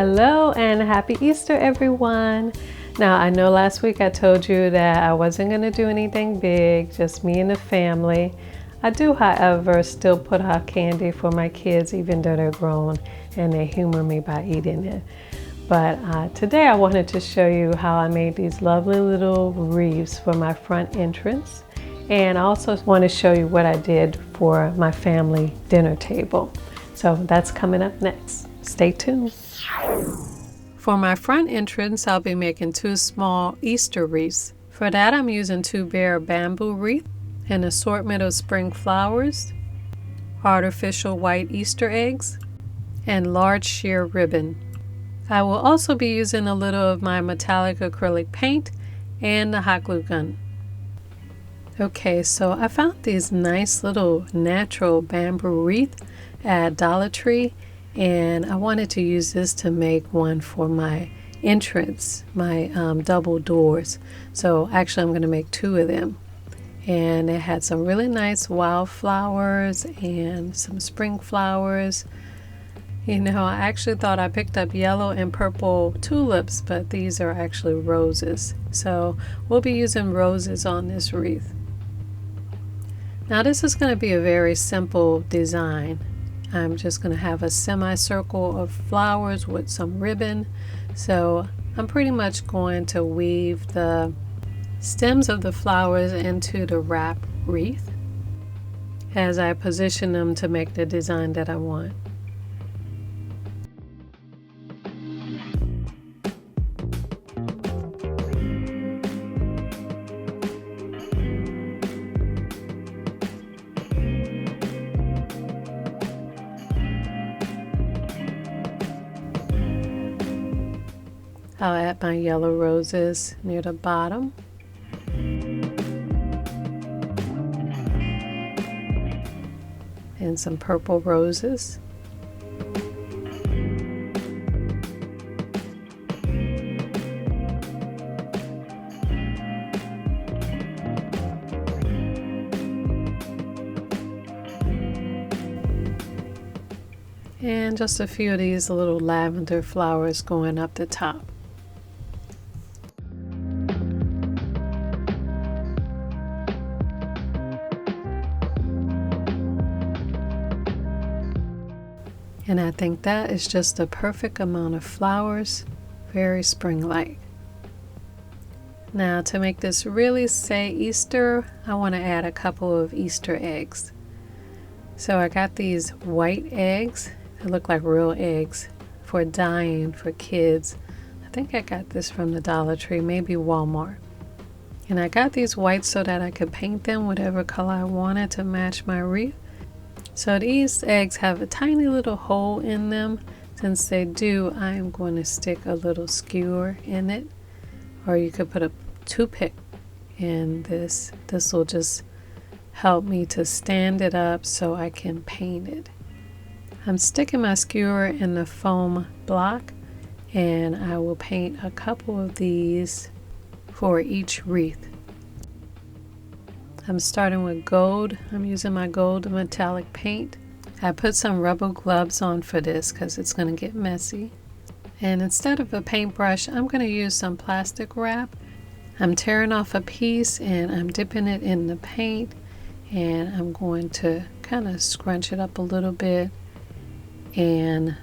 Hello and happy Easter, everyone. Now, I know last week I told you that I wasn't going to do anything big, just me and the family. I do, however, still put out candy for my kids, even though they're grown, and they humor me by eating it. But today I wanted to show you how I made these lovely little wreaths for my front entrance. And I also want to show you what I did for my family dinner table. So that's coming up next. Stay tuned. For my front entrance, I'll be making 2 small Easter wreaths. For that, I'm using 2 bare bamboo wreaths, an assortment of spring flowers, artificial white Easter eggs, and large sheer ribbon. I will also be using a little of my metallic acrylic paint and the hot glue gun. Okay, so I found these nice little natural bamboo wreaths at Dollar Tree, and I wanted to use this to make one for my entrance, my double doors. So actually I'm going to make 2 of them. And it had some really nice wildflowers and some spring flowers. You know, I actually thought I picked up yellow and purple tulips, but these are actually roses. So we'll be using roses on this wreath. Now this is going to be a very simple design. I'm just going to have a semicircle of flowers with some ribbon. So I'm pretty much going to weave the stems of the flowers into the wrap wreath as I position them to make the design that I want. I'll add my yellow roses near the bottom. And some purple roses. And just a few of these little lavender flowers going up the top. And I think that is just the perfect amount of flowers, very spring-like. Now to make this really say Easter, I want to add a couple of Easter eggs. So I got these white eggs, they look like real eggs, for dyeing for kids. I think I got this from the Dollar Tree, maybe Walmart. And I got these whites so that I could paint them whatever color I wanted to match my wreath. So these eggs have a tiny little hole in them. Since they do, I am going to stick a little skewer in it, or you could put a toothpick in this. This will just help me to stand it up so I can paint it. I'm sticking my skewer in the foam block, and I will paint a couple of these for each wreath. I'm starting with gold. I'm using my gold metallic paint. I put some rubber gloves on for this because it's going to get messy. And instead of a paintbrush, I'm going to use some plastic wrap. I'm tearing off a piece and I'm dipping it in the paint, and I'm going to kind of scrunch it up a little bit and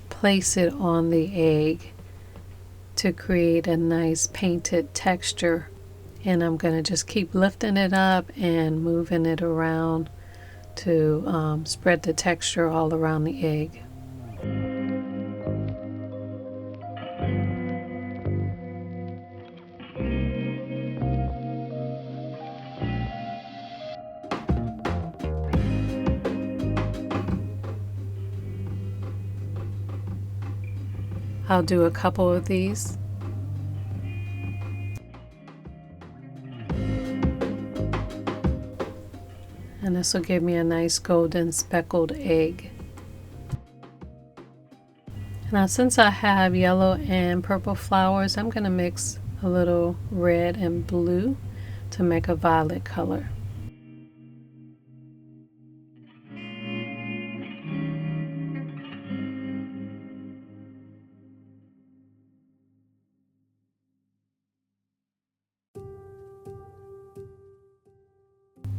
place it on the egg to create a nice painted texture. And I'm going to just keep lifting it up and moving it around to spread the texture all around the egg. I'll do a couple of these. And this will give me a nice golden speckled egg. Now since I have yellow and purple flowers, I'm going to mix a little red and blue to make a violet color.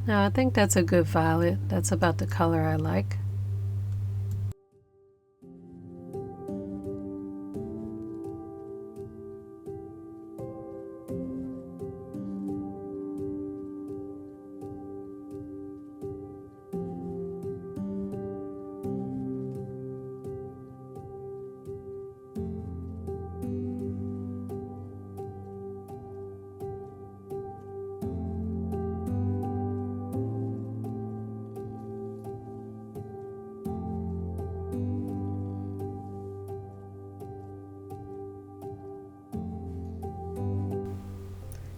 Now I think that's a good violet. That's about the color I like.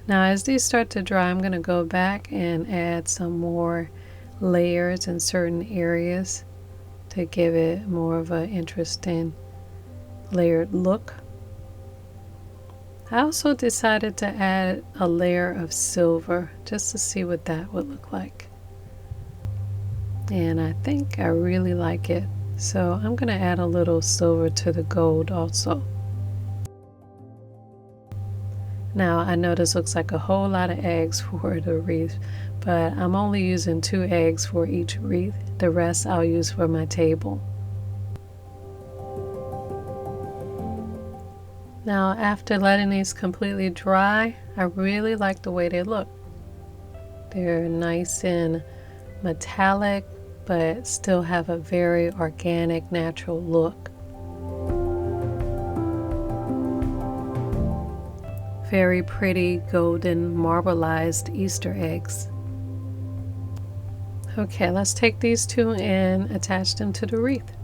Now as these start to dry, I'm going to go back and add some more layers in certain areas to give it more of an interesting layered look. I also decided to add a layer of silver just to see what that would look like. And I think I really like it. So I'm going to add a little silver to the gold also. Now I know this looks like a whole lot of eggs for the wreath, but I'm only using 2 eggs for each wreath. The rest I'll use for my table. Now after letting these completely dry, I really like the way they look. They're nice and metallic, but still have a very organic, natural look. Very pretty golden marbleized Easter eggs. Okay, let's take these 2 and attach them to the wreath.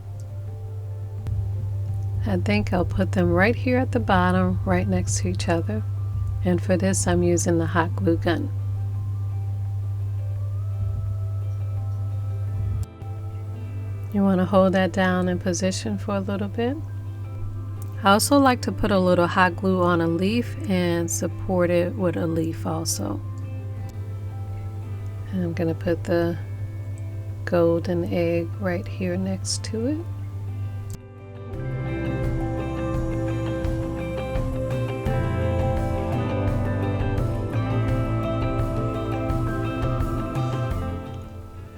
I think I'll put them right here at the bottom, right next to each other. And for this, I'm using the hot glue gun. You want to hold that down in position for a little bit. I also like to put a little hot glue on a leaf and support it with a leaf also. And I'm going to put the golden egg right here next to it.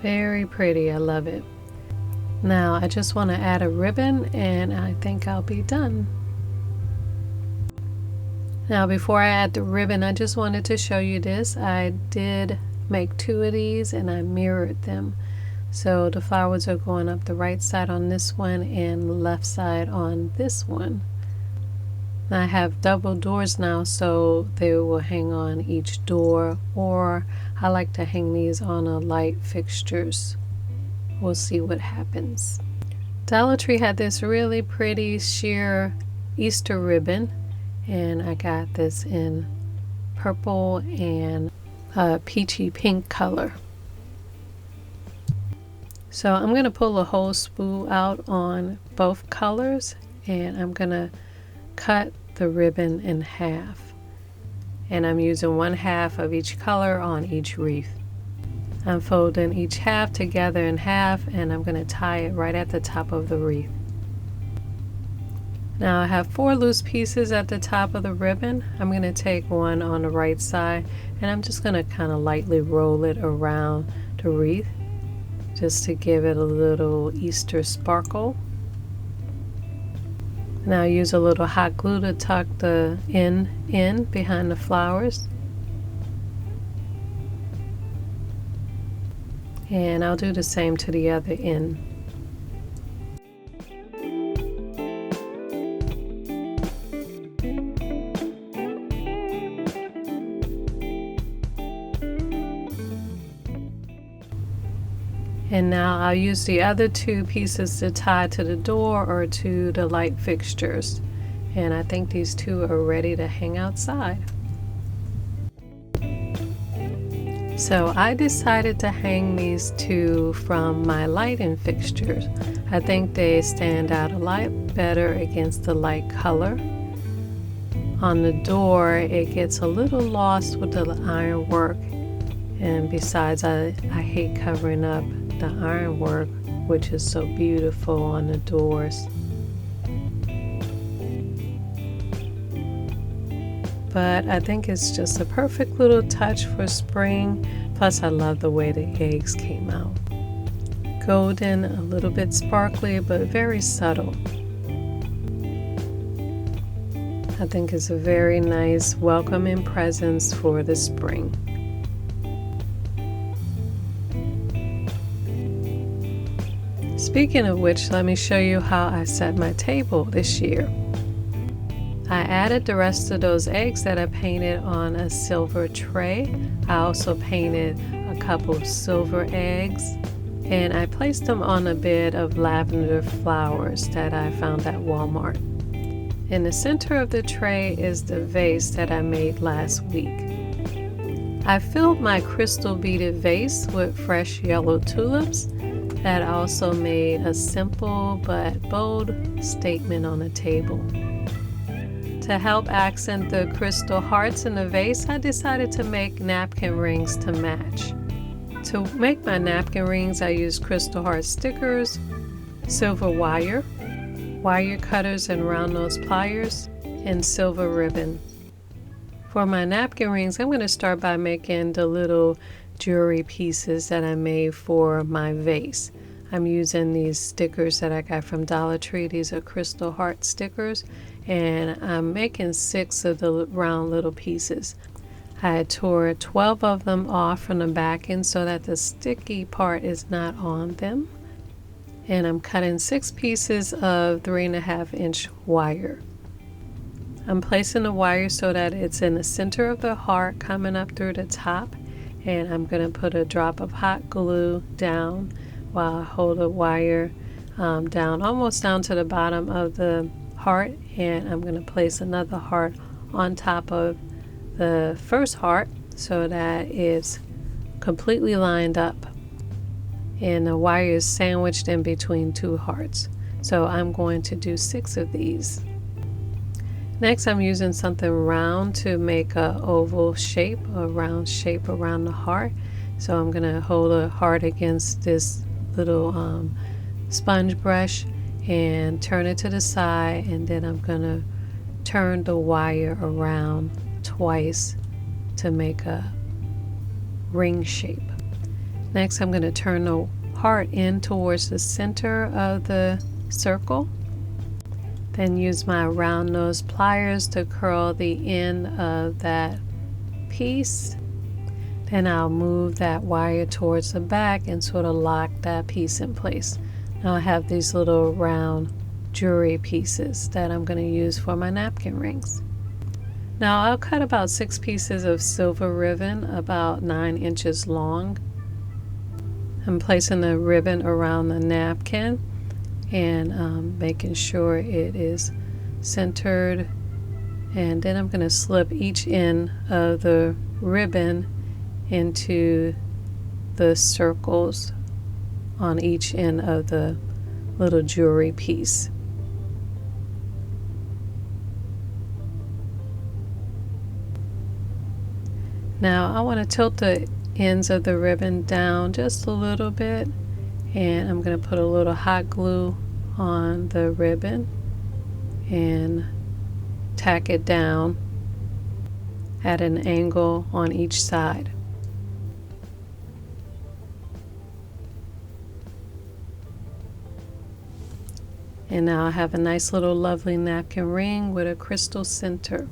Very pretty, I love it. Now I just want to add a ribbon and I think I'll be done. Now before I add the ribbon, I just wanted to show you this. I did make 2 of these and I mirrored them. So the flowers are going up the right side on this one and the left side on this one. I have double doors now, so they will hang on each door, or I like to hang these on a light fixtures. We'll see what happens. Dollar Tree had this really pretty sheer Easter ribbon, and I got this in purple and peachy pink color. So I'm going to pull a whole spool out on both colors, and I'm going to cut the ribbon in half, and I'm using 1/2 of each color on each wreath. I'm folding each half together in half, and I'm going to tie it right at the top of the wreath. Now I have 4 loose pieces at the top of the ribbon. I'm going to take one on the right side, and I'm just going to kind of lightly roll it around the wreath just to give it a little Easter sparkle. Now use a little hot glue to tuck the end in behind the flowers. And I'll do the same to the other end. And now I'll use the other 2 pieces to tie to the door or to the light fixtures. And I think these 2 are ready to hang outside. So I decided to hang these 2 from my lighting fixtures. I think they stand out a lot better against the light color. On the door, it gets a little lost with the ironwork. And besides, I hate covering up the ironwork, which is so beautiful on the doors. but I think it's just a perfect little touch for spring. Plus I love the way the eggs came out. Golden, a little bit sparkly, but very subtle. I think it's a very nice welcoming presence for the spring. Speaking of which, let me show you how I set my table this year. I added the rest of those eggs that I painted on a silver tray. I also painted a couple of silver eggs, and I placed them on a bed of lavender flowers that I found at Walmart. In the center of the tray is the vase that I made last week. I filled my crystal beaded vase with fresh yellow tulips that also made a simple but bold statement on the table. To help accent the crystal hearts in the vase, I decided to make napkin rings to match. To make my napkin rings, I used crystal heart stickers, silver wire cutters and round nose pliers, and silver ribbon. For my napkin rings, I'm going to start by making the little jewelry pieces that I made for my vase. I'm using these stickers that I got from Dollar Tree. These are crystal heart stickers, and I'm making 6 of the round little pieces. I tore 12 of them off from the back end so that the sticky part is not on them. And I'm cutting 6 pieces of 3.5-inch wire. I'm placing the wire so that it's in the center of the heart coming up through the top, and I'm going to put a drop of hot glue down while I hold the wire down, almost down to the bottom of the heart, and I'm going to place another heart on top of the first heart so that it's completely lined up. And the wire is sandwiched in between 2 hearts. So I'm going to do 6 of these. Next, I'm using something round to make a oval shape, a round shape around the heart. So I'm going to hold a heart against this little sponge brush and turn it to the side, and then I'm going to turn the wire around twice to make a ring shape. Next, I'm going to turn the heart in towards the center of the circle. Then use my round nose pliers to curl the end of that piece. Then I'll move that wire towards the back and sort of lock that piece in place. Now I have these little round jewelry pieces that I'm going to use for my napkin rings. Now I'll cut about 6 pieces of silver ribbon about 9 inches long. I'm placing the ribbon around the napkin and making sure it is centered, and then I'm going to slip each end of the ribbon into the circles on each end of the little jewelry piece. Now I want to tilt the ends of the ribbon down just a little bit, and I'm going to put a little hot glue on the ribbon and tack it down at an angle on each side. And now I have a nice little lovely napkin ring with a crystal center.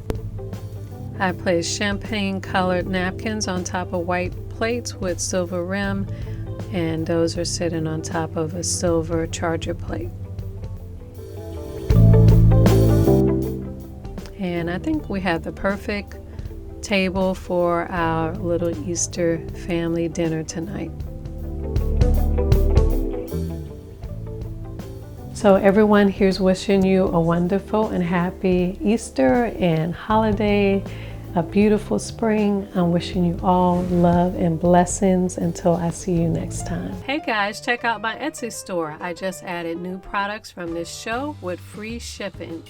I placed champagne colored napkins on top of white plates with silver rim, and those are sitting on top of a silver charger plate. And I think we have the perfect table for our little Easter family dinner tonight. So everyone, here's wishing you a wonderful and happy Easter and holiday, a beautiful spring. I'm wishing you all love and blessings until I see you next time. Hey guys, check out my Etsy store. I just added new products from this show with free shipping.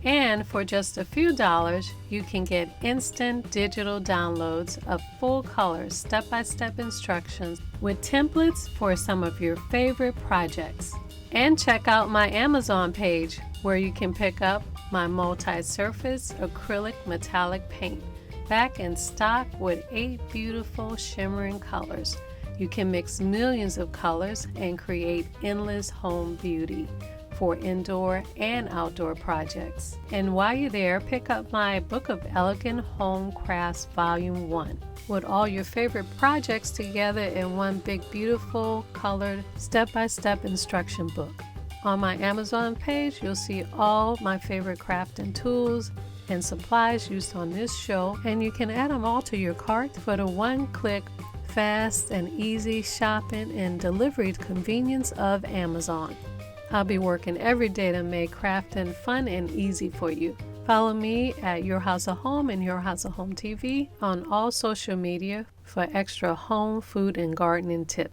And for just a few dollars, you can get instant digital downloads of full color step-by-step instructions with templates for some of your favorite projects. And check out my Amazon page where you can pick up my multi-surface acrylic metallic paint, back in stock with 8 beautiful shimmering colors. You can mix millions of colors and create endless home beauty for indoor and outdoor projects. And while you're there, pick up my Book of Elegant Home Crafts Volume 1 with all your favorite projects together in one big beautiful colored step-by-step instruction book. On my Amazon page, you'll see all my favorite crafting tools and supplies used on this show, and you can add them all to your cart for the one-click, fast and easy shopping and delivery convenience of Amazon. I'll be working every day to make crafting fun and easy for you. Follow me at Your House of Home and Your House of Home TV on all social media for extra home, food, and gardening tips.